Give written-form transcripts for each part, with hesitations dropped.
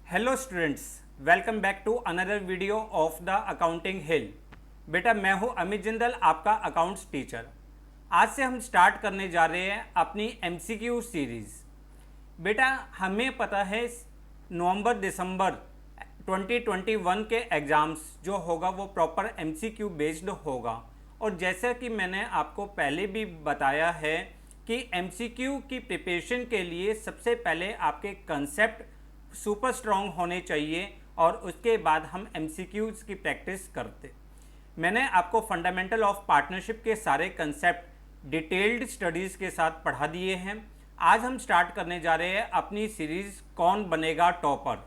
Hello students, welcome back to another video of the accounting hill. बेटा मैं हूं अमित जिंदल, आपका अकाउंट्स टीचर। आज से हम स्टार्ट करने जा रहे हैं अपनी एमसीक्यू सीरीज़। बेटा हमें पता है नवंबर दिसंबर 2021 के एग्ज़ाम्स जो होगा वो प्रॉपर एमसीक्यू बेस्ड होगा। और जैसा कि मैंने आपको पहले भी बताया है कि एमसीक्यू की प्रिपरेशन के लिए सबसे पहले आपके कंसेप्ट सुपर स्ट्रॉन्ग होने चाहिए और उसके बाद हम एमसीक्यूज़ की प्रैक्टिस करते। मैंने आपको फंडामेंटल ऑफ पार्टनरशिप के सारे कंसेप्ट डिटेल्ड स्टडीज़ के साथ पढ़ा दिए हैं। आज हम स्टार्ट करने जा रहे हैं अपनी सीरीज़ कौन बनेगा टॉपर।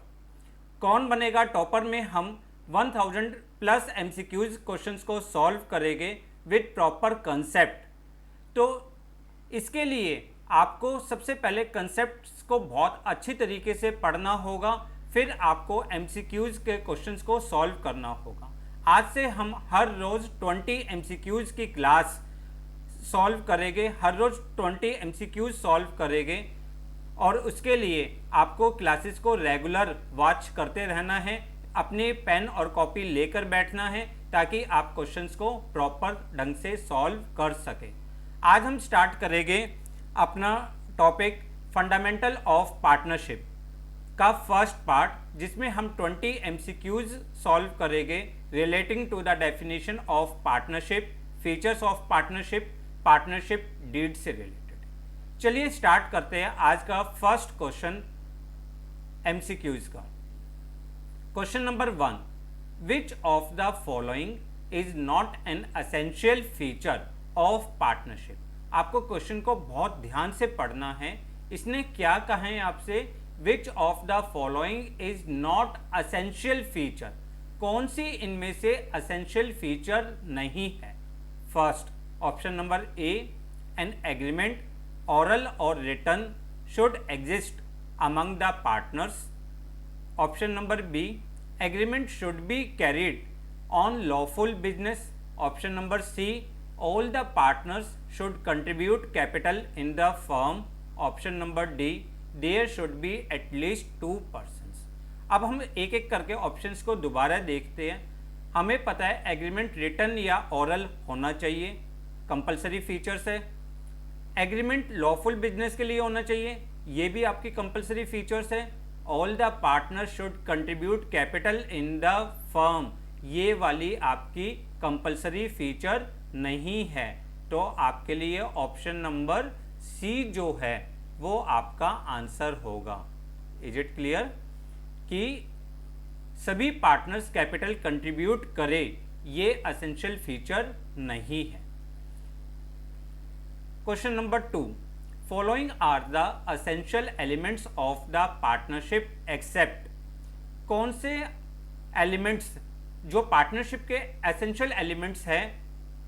कौन बनेगा टॉपर में हम 1000 प्लस एमसीक्यूज़ क्वेश्चंस को सॉल्व करेंगे विद प्रॉपर कंसेप्ट। तो इसके लिए आपको सबसे पहले कंसेप्ट्स को बहुत अच्छी तरीके से पढ़ना होगा, फिर आपको एमसीक्यूज़ के क्वेश्चंस को सॉल्व करना होगा। आज से हम हर रोज़ 20 एमसीक्यूज़ की क्लास सॉल्व करेंगे, हर रोज़ 20 एमसीक्यूज़ सॉल्व करेंगे और उसके लिए आपको क्लासेस को रेगुलर वॉच करते रहना है, अपने पेन और कॉपी लेकर बैठना है ताकि आप क्वेश्चंस को प्रॉपर ढंग से सॉल्व कर सकें। आज हम स्टार्ट करेंगे अपना टॉपिक फंडामेंटल ऑफ पार्टनरशिप का फर्स्ट पार्ट, जिसमें हम 20 एमसीक्यूज़ सॉल्व करेंगे relating to the definition of partnership, features of partnership, partnership deed से रिलेटेड। चलिए स्टार्ट करते हैं आज का फर्स्ट क्वेश्चन एमसीक्यूज़ का। Question number 1, which of the following is not an essential feature of partnership. आपको क्वेश्चन को बहुत ध्यान से पढ़ना है। इसने क्या कहा है आपसे, which of the following is not essential feature. कौन सी इनमें से एसेंशियल फीचर नहीं है। First option number A, an agreement oral और written should exist among the partners. Option number B, agreement should be carried on lawful business. Option number C, all the partners should contribute capital in the firm. Option number D, there should be at least 2 persons. अब हम एक एक करके options को दोबारा देखते हैं। हमें पता है एग्रीमेंट रिटन या ओरल होना चाहिए, कंपलसरी फीचर्स है। एग्रीमेंट लॉफुल बिजनेस के लिए होना चाहिए, ये भी आपकी कंपलसरी फीचर्स है। All the partners should contribute capital in the firm, ये वाली आपकी कंपलसरी फीचर नहीं है। तो आपके लिए ऑप्शन नंबर सी जो है वो आपका आंसर होगा। इज इट क्लियर कि सभी पार्टनर्स कैपिटल कंट्रीब्यूट करें, ये एसेंशियल फीचर नहीं है। Question number 2, following are the essential elements of the partnership except. कौन से एलिमेंट्स जो पार्टनरशिप के एसेंशियल एलिमेंट्स हैं,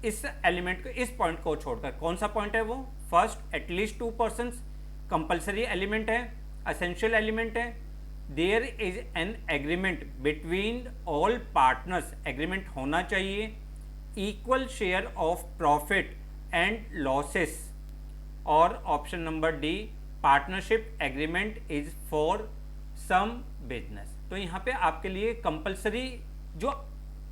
इस एलिमेंट को, इस पॉइंट को छोड़कर कौन सा पॉइंट है वो। First, at least 2 persons compulsory element है, एसेंशियल एलिमेंट है। There is an agreement between all partners, agreement होना चाहिए। Equal share of profit and losses. और option number D, partnership agreement is for some business. तो यहाँ पे आपके लिए कंपलसरी जो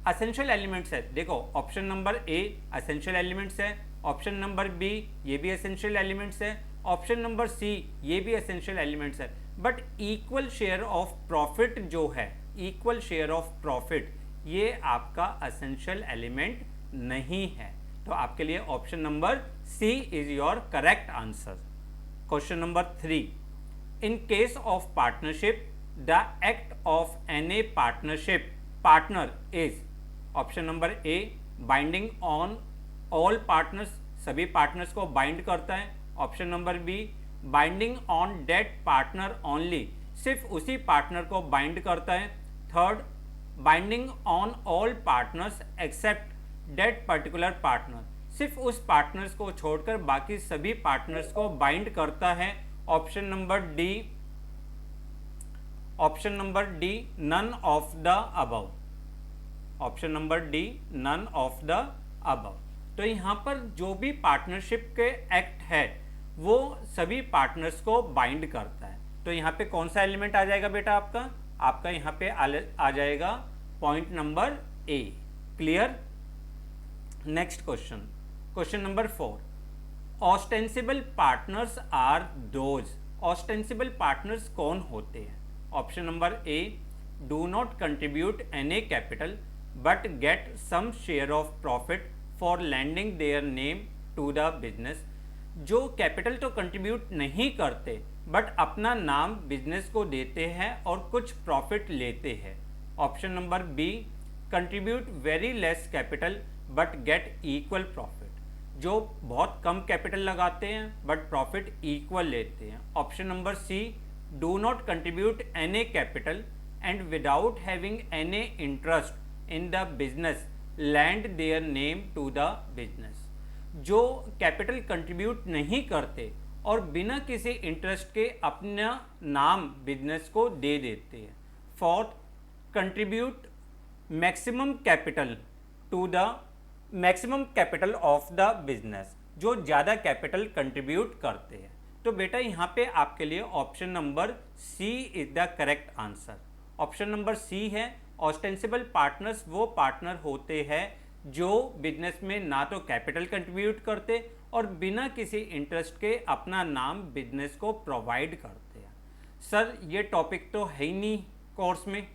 एसेंशियल एलिमेंट्स है, देखो ऑप्शन नंबर ए एसेंशियल एलिमेंट्स है, ऑप्शन नंबर बी ये भी एसेंशियल एलिमेंट्स है, ऑप्शन नंबर सी ये भी एसेंशियल एलिमेंट्स है। But equal share of profit जो है, इक्वल शेयर ऑफ प्रॉफिट, ये आपका एसेंशियल एलिमेंट नहीं है। तो आपके लिए option number C is your correct answer. Question number 3, in case of partnership the act of any partnership partner is. Option number A, binding on all partners, सभी partners को bind करता है। Option number B, binding on that partner only, सिर्फ उसी partner को bind करता है। Third, binding on all partners except that particular partner, सिर्फ उस पार्टनर्स को छोड़कर बाकी सभी पार्टनर्स को बाइंड करता है। Option number D, option number D, none of the above. Option number D, none of the above. तो यहाँ पर जो भी पार्टनरशिप के एक्ट है वो सभी पार्टनर्स को बाइंड करता है। तो यहाँ पे कौन सा एलिमेंट आ जाएगा बेटा आपका, आपका यहाँ पे आ जाएगा point number A. Clear. Next question, question number 4, ostensible partners are those. Ostensible partners कौन होते हैं? Option number A, do not contribute any capital but get some share of profit for lending their name to the business. जो capital तो contribute नहीं करते but अपना नाम business को देते हैं और कुछ प्रॉफिट लेते हैं। Option number B, contribute very less capital but get equal profit. जो बहुत कम कैपिटल लगाते हैं बट प्रॉफिट इक्वल लेते हैं। Option number C, do not contribute any capital and without having any interest in the business land their name to the business. जो capital contribute नहीं करते और बिना किसी इंटरेस्ट के अपना नाम बिजनेस को दे देते हैं। Fourth, contribute maximum capital to the maximum capital of the business. जो ज़्यादा कैपिटल कंट्रीब्यूट करते हैं। तो बेटा यहाँ पे आपके लिए option number C is the correct answer. Option number C है, ऑस्टेंसिबल पार्टनर्स वो पार्टनर होते हैं जो बिजनेस में ना तो कैपिटल कंट्रीब्यूट करते और बिना किसी इंटरेस्ट के अपना नाम बिजनेस को प्रोवाइड करते हैं। सर ये टॉपिक तो है ही नहीं कोर्स में।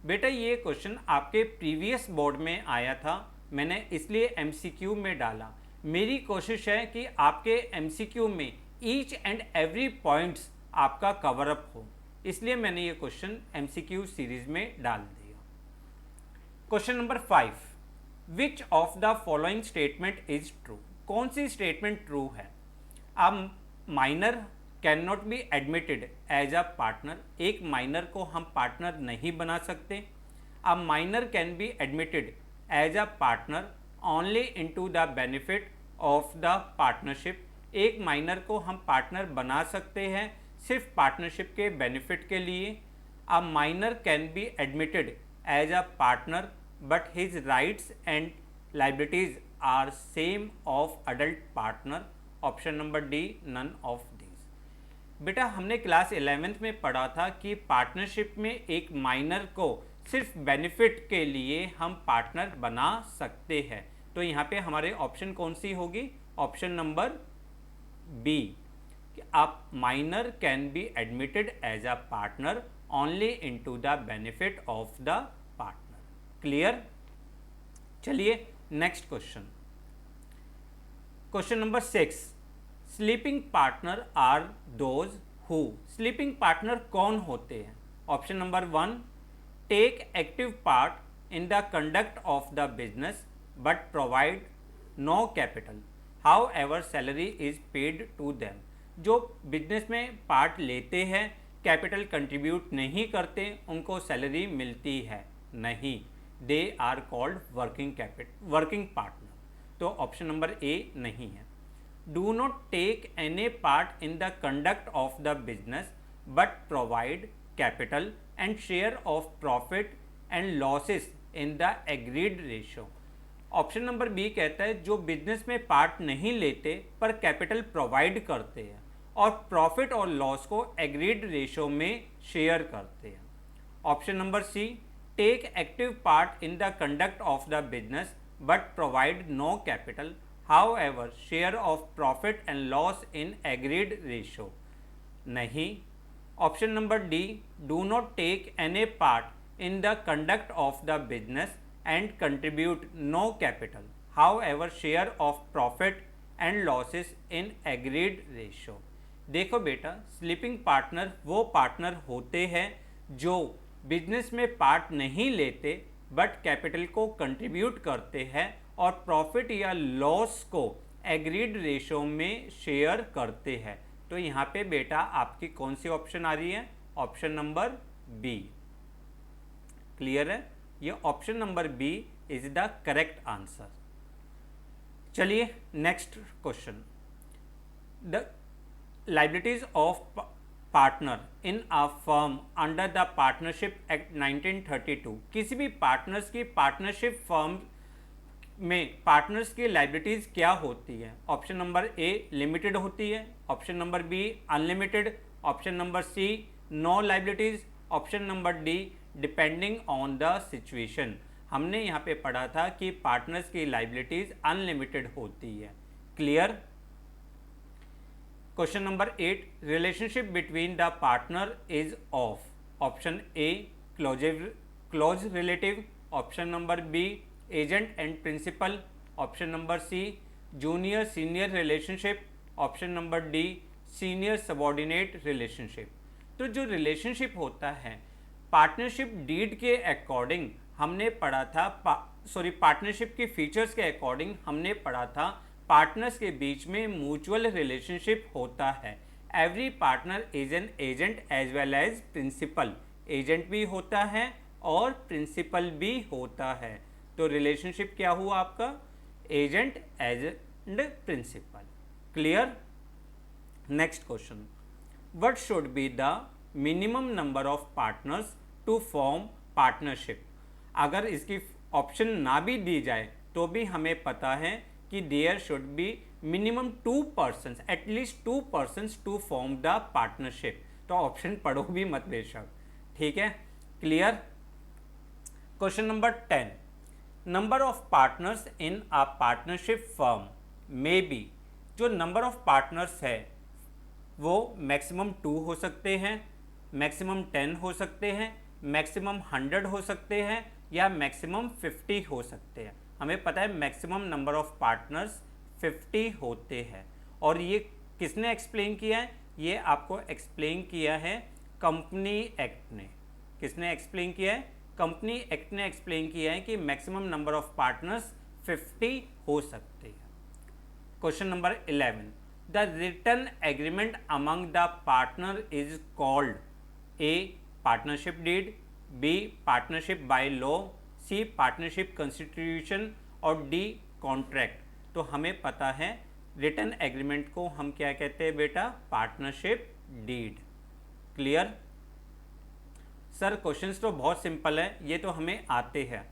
बेटा ये क्वेश्चन आपके प्रीवियस बोर्ड में आया था, मैंने इसलिए एमसीक्यू में डाला। मेरी कोशिश है कि आपके एमसीक्यू में ईच एंड एवरी पॉइंट्स आपका कवर अप हो, इसलिए मैंने ये क्वेश्चन एमसीक्यू सीरीज में डाल दिया। Question number 5, which of the following statement is true. कौन सी स्टेटमेंट ट्रू है? अब minor can not be admitted as a partner. एक माइनर को हम पार्टनर नहीं बना सकते। अब minor can be admitted as a partner only into the benefit of the partnership. एक माइनर को हम पार्टनर बना सकते हैं सिर्फ पार्टनरशिप के बेनिफिट के लिए। A minor can be admitted as a partner but his rights and liabilities are same of adult partner. Option number D, none of these. बेटा हमने क्लास 11th में पढ़ा था कि पार्टनरशिप में एक माइनर को सिर्फ बेनिफिट के लिए हम पार्टनर बना सकते हैं। तो यहाँ पे हमारे ऑप्शन कौन सी होगी? ऑप्शन नंबर बी, कि आप minor can be admitted as a partner only into the benefit of the partner. Clear. चलिए next question, question number 6, sleeping partner are those who. Sleeping partner कौन होते हैं? Option number 1, take active part in the conduct of the business but provide no capital, however salary is paid to them। जो business में part लेते हैं, capital contribute नहीं करते, उनको सैलरी मिलती है नहीं। They are called working partner. तो ऑप्शन नंबर ए नहीं है। Do not take any part in the conduct of the business but provide capital and share of profit and losses in the agreed ratio। Option number B कहता है जो business में part नहीं लेते पर capital provide करते हैं और प्रॉफिट और लॉस को एग्रीड रेशो में शेयर करते हैं। Option number C, take active part in the conduct of the business but provide no capital, however share of profit and loss in agreed ratio नहीं। Option number D, do not take any part in the conduct of the business and contribute no capital, however share of profit and losses in agreed ratio. देखो बेटा, sleeping partner वो partner होते हैं जो business में part नहीं लेते but capital को कंट्रीब्यूट करते हैं और प्रॉफिट या लॉस को एग्रीड रेशो में शेयर करते हैं। तो यहाँ पे बेटा आपकी कौन सी ऑप्शन आ रही है? Option number B. क्लियर है? ये option number B is the correct answer. चलिए next question, the liabilities of partner in a firm under the partnership act 1932। किसी भी पार्टनर्स की पार्टनरशिप फर्म में पार्टनर्स की लाइबिलिटीज़ क्या होती है? ऑप्शन नंबर ए लिमिटेड होती है, option number B unlimited, option number C no liabilities, option number D depending on the situation. हमने यहाँ पे पढ़ा था कि पार्टनर्स की लाइबिलिटीज अनलिमिटेड होती है। Clear. Question number 8, relationship between the partner is of. Option A close relative, option number B agent and principal, option number C junior senior relationship, option number D senior subordinate relationship. तो जो relationship होता है partnership deed के according हमने पढ़ा था, partnership के features के अकॉर्डिंग हमने पढ़ा था पार्टनर्स के बीच में म्यूचुअल रिलेशनशिप होता है। Every partner is an agent as well as principal. Agent भी होता है और प्रिंसिपल भी होता है। तो रिलेशनशिप क्या हुआ आपका, agent and principal. Clear. Next question, what should be the minimum number of partners to form partnership. अगर इसकी ऑप्शन ना भी दी जाए तो भी हमें पता है कि there should be minimum 2 persons, at least 2 persons to form the partnership. तो ऑप्शन पढ़ो भी मत बेशक, ठीक है। Clear. Question number 10, number of partners in a partnership firm may be. जो नंबर ऑफ पार्टनर्स है वो मैक्सिमम 2 हो सकते हैं, मैक्सिमम 10 हो सकते हैं, मैक्सिमम 100 हो सकते हैं या मैक्सिमम 50 हो सकते हैं। हमें पता है मैक्सिमम नंबर ऑफ पार्टनर्स 50 होते हैं। और ये किसने एक्सप्लेन किया है, ये आपको एक्सप्लेन किया है कंपनी एक्ट ने। किसने एक्सप्लेन किया है, कंपनी एक्ट ने एक्सप्लेन किया है कि मैक्सिमम नंबर ऑफ पार्टनर्स 50 हो सकते हैं। Question number 11, the written agreement among the partner is called A partnership deed, B partnership by law, C partnership constitution और डी कॉन्ट्रैक्ट। तो हमें पता है रिटन एग्रीमेंट को हम क्या कहते हैं बेटा, partnership deed. Clear. Sir questions तो बहुत सिंपल है, ये तो हमें आते हैं,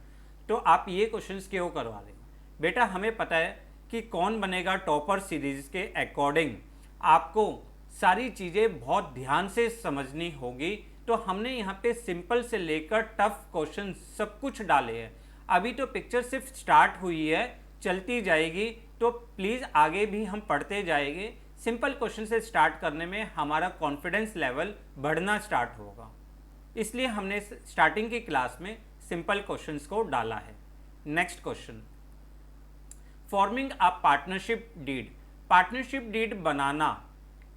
तो आप ये क्वेश्चंस क्यों करवा रहे हैं बेटा। हमें पता है कि कौन बनेगा टॉपर सीरीज के अकॉर्डिंग आपको सारी चीज़ें बहुत ध्यान से समझनी होगी। तो हमने यहाँ पे सिंपल से लेकर टफ क्वेश्चन सब कुछ डाले हैं। अभी तो पिक्चर सिर्फ स्टार्ट हुई है, चलती जाएगी, तो प्लीज़ आगे भी हम पढ़ते जाएंगे। सिंपल क्वेश्चन से स्टार्ट करने में हमारा कॉन्फिडेंस लेवल बढ़ना स्टार्ट होगा, इसलिए हमने स्टार्टिंग की क्लास में सिंपल क्वेश्चंस को डाला है। Next question, forming a partnership deed. Partnership deed बनाना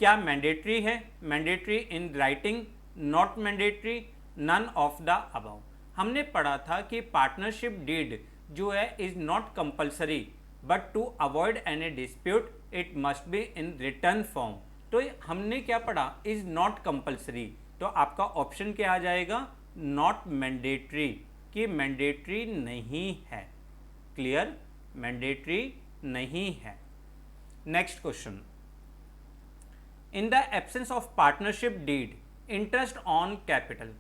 क्या मैंडेटरी है, mandatory in writing, not mandatory, none of the above. हमने पढ़ा था कि पार्टनरशिप डीड जो है is not compulsory, but to avoid any dispute it must be in return form. तो हमने क्या पढ़ा, इज नॉट कंपल्सरी, तो आपका ऑप्शन क्या आ जाएगा, नॉट मैंडेटरी, कि मैंडेटरी नहीं है। क्लियर, मैंडेटरी नहीं है। Next question, in the absence of partnership deed interest on capital.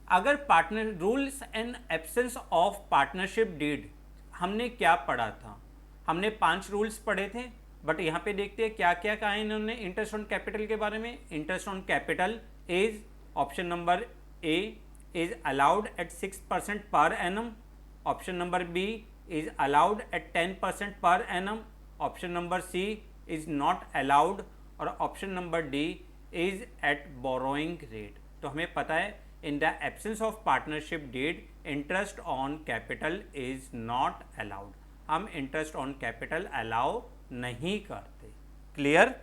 अगर partner rules and absence of partnership deed हमने क्या पढ़ा था, हमने 5 रूल्स पढ़े थे, बट यहाँ पे देखते हैं क्या क्या कहा है इन्होंने इंटरेस्ट ऑन कैपिटल के बारे में। Interest on capital is, option number A is allowed at 6% per annum, option number B is allowed at 10% per annum, option number C is not allowed और option number D is at borrowing rate. तो हमें पता है in the absence of partnership deed interest on capital is not allowed. हम interest on capital allow नहीं करते। Clear.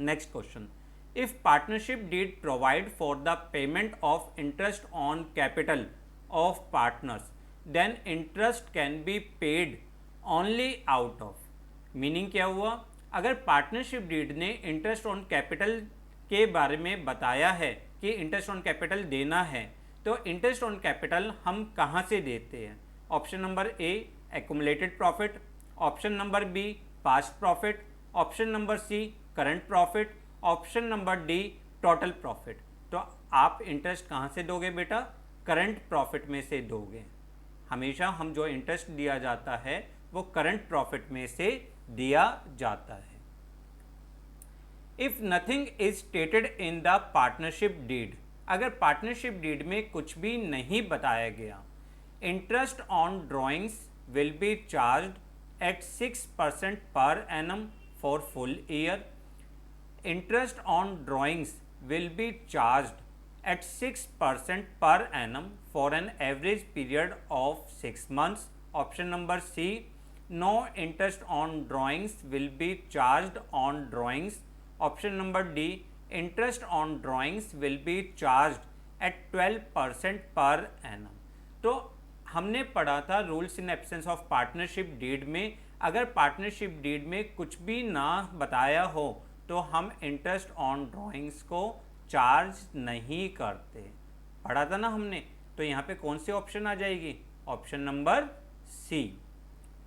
Next question, if partnership deed provide for the payment of interest on capital of partners then interest can be paid only out of. Meaning क्या हुआ, अगर partnership deed ने interest on capital के बारे में बताया है कि इंटरेस्ट ऑन कैपिटल देना है, तो इंटरेस्ट ऑन कैपिटल हम कहाँ से देते हैं। Option number A accumulated profit, option number B past profit, option number C current profit, option number D total profit. तो आप इंटरेस्ट कहाँ से दोगे बेटा, करंट प्रॉफिट में से दोगे। हमेशा हम जो इंटरेस्ट दिया जाता है वो करंट प्रॉफिट में से दिया जाता है। If nothing is stated in the partnership deed अगर पार्टनरशिप डीड में कुछ भी नहीं बताया गया, interest on drawings will be charged at 6% per annum for full year. Interest on drawings will be charged at 6% per annum for an average period of 6 months. Option number C. No interest on drawings will be charged on drawings. Option number D. Interest on drawings will be charged at 12% per annum. तो हमने पढ़ा था rules in absence of partnership deed में, अगर partnership deed में कुछ भी ना बताया हो तो हम इंटरेस्ट ऑन ड्राइंग्स को चार्ज नहीं करते. पढ़ा था ना हमने. तो यहाँ पे कौन सी ऑप्शन आ जाएगी? Option number C.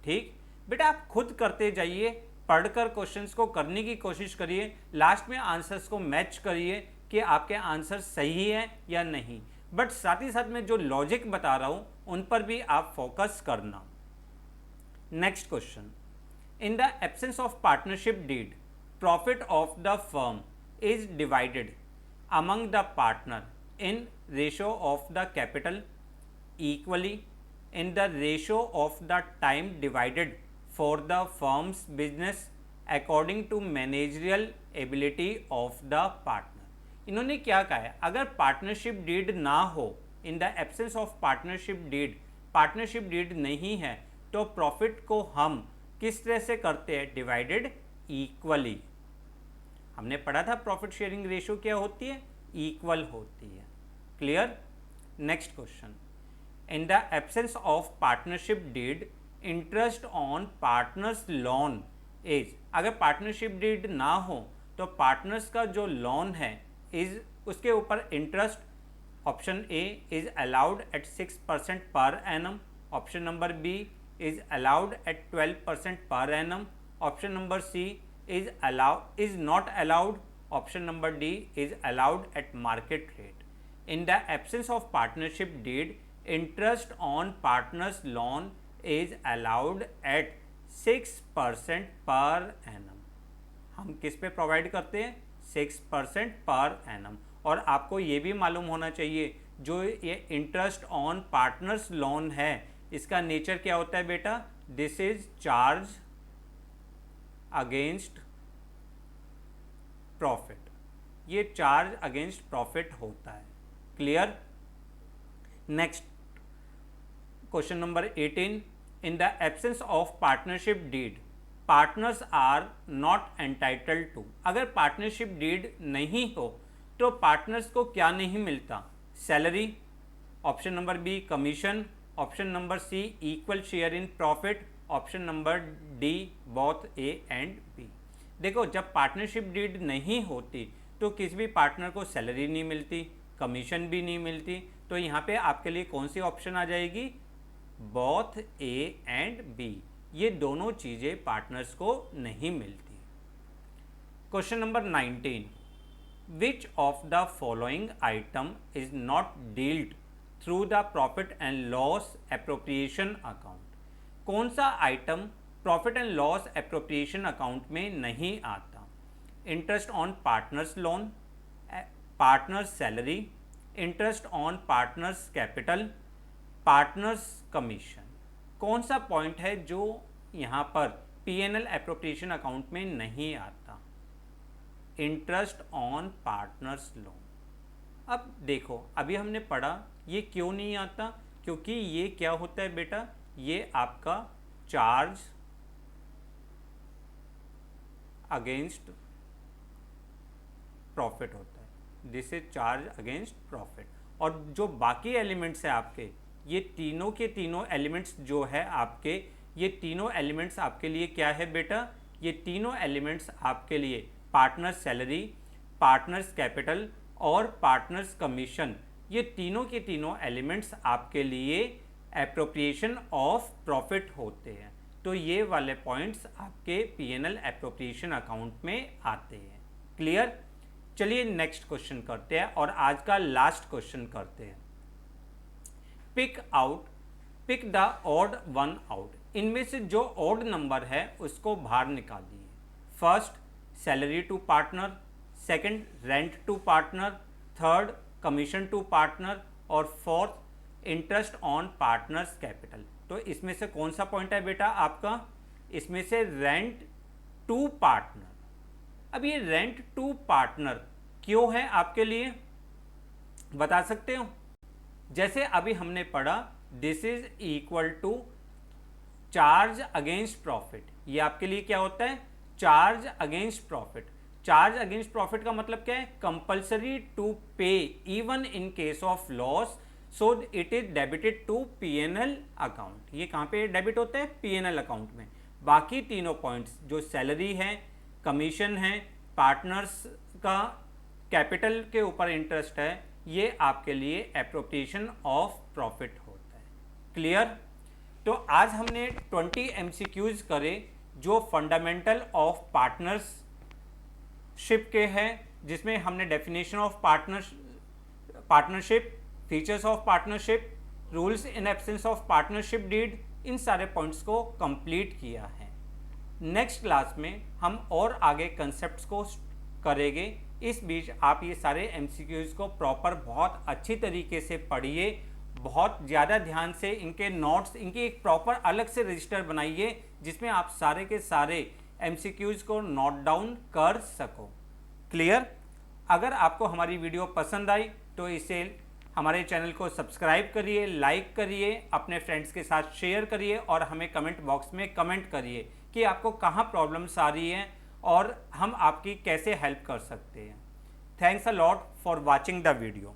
ठीक बेटा, आप खुद करते जाइए, पढ़कर क्वेश्चंस को करने की कोशिश करिए, लास्ट में आंसर्स को मैच करिए कि आपके आंसर सही है या नहीं. बट साथ ही साथ में जो लॉजिक बता रहा हूँ उन पर भी आप फोकस करना. Next question. In the absence of partnership deed, profit of the firm is divided among the partner in ratio of the capital equally in the ratio of the time divided for the firm's business according to managerial ability of the partner. इन्होंने क्या कहा है? अगर partnership deed ना हो, in the absence of partnership deed, partnership deed नहीं है, तो प्रॉफिट को हम किस तरह से करते हैं? Divided equally. हमने पढ़ा था प्रॉफिट शेयरिंग रेशियो क्या होती है? इक्वल होती है. Clear? Next question. In the absence of partnership deed, interest on partners loan is, अगर पार्टनरशिप डीड ना हो तो पार्टनर्स का जो लोन है इज, उसके ऊपर interest, option A is allowed at 6% per annum. Option number B is allowed at 12% per annum. Option number C is not allowed. Option number D is allowed at market rate. In the absence of partnership deed, interest on partners loan is allowed at 6% per annum. हम किस पे provide करते हैं? 6% per annum. और आपको ये भी मालूम होना चाहिए जो ये इंटरेस्ट ऑन पार्टनर्स लोन है इसका नेचर क्या होता है बेटा? This is charge against profit. ये चार्ज अगेंस्ट प्रॉफिट होता है. Clear? Next question number 18. In the absence of partnership deed, partners are not entitled to, अगर पार्टनरशिप डीड नहीं हो तो पार्टनर्स को क्या नहीं मिलता? Salary. Option number B commission. Option number C equal share in profit. Option number D both A and B. देखो, जब पार्टनरशिप डीड नहीं होती तो किसी भी पार्टनर को सैलरी नहीं मिलती, कमीशन भी नहीं मिलती. तो यहाँ पे आपके लिए कौन सी ऑप्शन आ जाएगी? Both A and B. ये दोनों चीज़ें पार्टनर्स को नहीं मिलती. Question number 19. Which of the following item is not dealt through the profit and loss appropriation account? कौन सा item profit and loss appropriation account में नहीं आता? Interest on partners loan, partners salary, interest on partners capital, partners commission. कौन सा point है जो यहाँ पर पीएनएल एप्रोप्रिएशन अकाउंट में नहीं आता? Interest on partners loan. अब देखो, अभी हमने पढ़ा ये क्यों नहीं आता, क्योंकि ये क्या होता है बेटा? ये आपका चार्ज अगेंस्ट प्रॉफिट होता है. This is charge against profit. और जो बाकी एलिमेंट्स है आपके, ये तीनों के तीनों एलिमेंट्स जो है आपके, ये तीनों एलिमेंट्स आपके लिए क्या है बेटा? ये तीनों एलिमेंट्स आपके लिए पार्टनर्स सैलरी, पार्टनर्स कैपिटल और पार्टनर्स कमीशन, ये तीनों के तीनों एलिमेंट्स आपके लिए एप्रोप्रिएशन ऑफ प्रॉफिट होते हैं. तो ये वाले पॉइंट्स आपके पीएनएल एप्रोप्रिएशन अकाउंट में आते हैं. क्लियर? चलिए नेक्स्ट क्वेश्चन करते हैं और आज का लास्ट क्वेश्चन करते हैं. Pick the odd one out. इनमें से जो ऑड नंबर है उसको बाहर निकालिए. First salary to partner, second rent to partner, third commission to partner और fourth interest on partners capital. तो इसमें से कौन सा पॉइंट है बेटा आपका? इसमें से रेंट टू पार्टनर। अब ये रेंट टू पार्टनर क्यों है आपके लिए, बता सकते हो? जैसे अभी हमने पढ़ा this is equal to charge against profit. ये आपके लिए क्या होता है? Charge against profit. Charge against profit का मतलब क्या है? Compulsory to pay even in case of loss, so it is debited to PNL account. ये कहाँ पे डेबिट होता है? पीएनएल अकाउंट में। बाकी तीनों पॉइंट्स जो सैलरी है, कमीशन है, पार्टनर्स का कैपिटल के ऊपर इंटरेस्ट है, ये आपके लिए एप्रोप्रिएशन ऑफ प्रॉफिट होता है। क्लियर? तो आज हमने 20 MCQs करे जो फंडामेंटल ऑफ पार्टनरशिप के हैं, जिसमें हमने definition of partnership, features of partnership, rules in absence of partnership deed, इन सारे पॉइंट्स को कंप्लीट किया है। नेक्स्ट क्लास में हम और आगे कंसेप्ट्स को करेंगे। इस बीच आप ये सारे MCQs को प्रॉपर बहुत अच्छी तरीके से पढ़िए, बहुत ज़्यादा ध्यान से इनके नोट्स, इनकी एक प्रॉपर अलग से रजिस्टर बनाइए जिसमें आप सारे के सारे MCQs को नोट डाउन कर सको। क्लियर? अगर आपको हमारी वीडियो पसंद आई तो इसे हमारे चैनल को सब्सक्राइब करिए, लाइक करिए, अपने फ्रेंड्स के साथ शेयर करिए और हमें कमेंट बॉक्स में कमेंट करिए कि आपको कहाँ प्रॉब्लम्स आ रही हैं और हम आपकी कैसे हेल्प कर सकते हैं। Thanks a lot for watching the video.